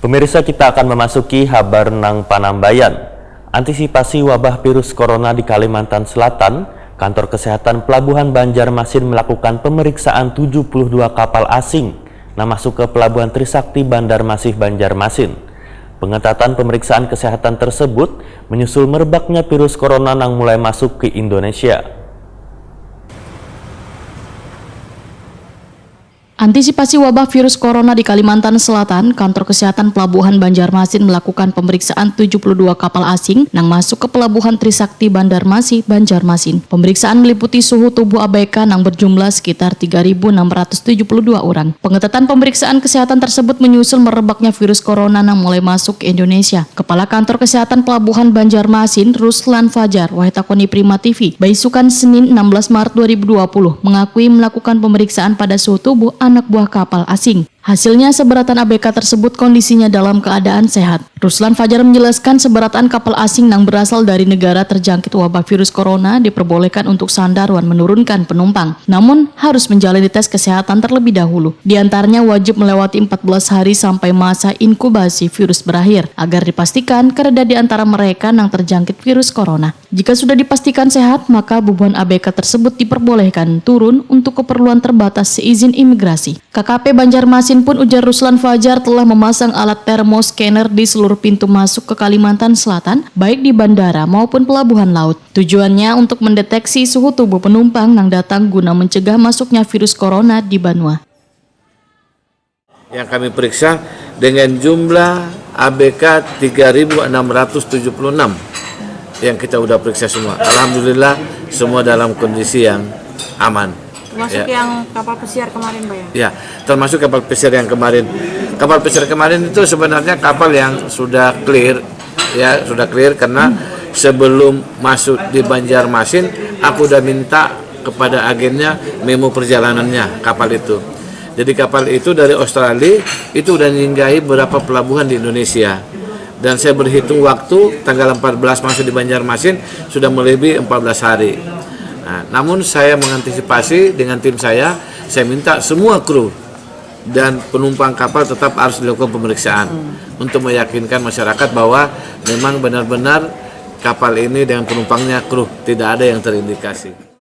Pemirsa, kita akan memasuki Habar Nang Panambayan. Antisipasi wabah virus corona di Kalimantan Selatan, Kantor Kesehatan Pelabuhan Banjarmasin melakukan pemeriksaan 72 kapal asing yang masuk ke Pelabuhan Trisakti Bandar Masih Banjarmasin. Pengetatan pemeriksaan kesehatan tersebut menyusul merebaknya virus corona yang mulai masuk ke Indonesia. Antisipasi wabah virus corona di Kalimantan Selatan, Kantor Kesehatan Pelabuhan Banjarmasin melakukan pemeriksaan 72 kapal asing yang masuk ke Pelabuhan Trisakti Bandar Masih Banjarmasin. Pemeriksaan meliputi suhu tubuh ABK yang berjumlah sekitar 3.672 orang. Pengetatan pemeriksaan kesehatan tersebut menyusul merebaknya virus corona yang mulai masuk ke Indonesia. Kepala Kantor Kesehatan Pelabuhan Banjarmasin, Ruslan Fajar, Wahitakoni Prima TV, Baisukan Senin 16 Maret 2020, mengakui melakukan pemeriksaan pada suhu tubuh anak buah kapal asing. Hasilnya, seberatan ABK tersebut kondisinya dalam keadaan sehat. Ruslan Fajar menjelaskan seberatan kapal asing yang berasal dari negara terjangkit wabah virus corona diperbolehkan untuk sandar dan menurunkan penumpang. Namun, harus menjalani tes kesehatan terlebih dahulu. Di antaranya wajib melewati 14 hari sampai masa inkubasi virus berakhir, agar dipastikan kereda di antara mereka yang terjangkit virus corona. Jika sudah dipastikan sehat, maka beban ABK tersebut diperbolehkan turun untuk keperluan terbatas seizin imigrasi. KKP Banjarmasin pun, ujar Ruslan Fajar, telah memasang alat thermoscanner di seluruh pintu masuk ke Kalimantan Selatan, baik di bandara maupun pelabuhan laut. Tujuannya untuk mendeteksi suhu tubuh penumpang yang datang guna mencegah masuknya virus corona di Banua. Yang kami periksa dengan jumlah ABK 3.676 yang kita udah periksa semua. Alhamdulillah semua dalam kondisi yang aman. Termasuk yang kapal pesiar kemarin, Pak ya? Ya, termasuk kapal pesiar yang kemarin. Kapal pesiar kemarin itu sebenarnya kapal yang sudah clear, ya sudah clear karena sebelum masuk di Banjarmasin, aku udah minta kepada agennya memo perjalanannya kapal itu. Jadi kapal itu dari Australia itu udah nyinggahi beberapa pelabuhan di Indonesia. Dan saya berhitung waktu tanggal 14 masuk di Banjarmasin sudah melebihi 14 hari. Nah, namun saya mengantisipasi dengan tim saya minta semua kru dan penumpang kapal tetap harus dilakukan pemeriksaan untuk meyakinkan masyarakat bahwa memang benar-benar kapal ini dengan penumpangnya kru tidak ada yang terindikasi.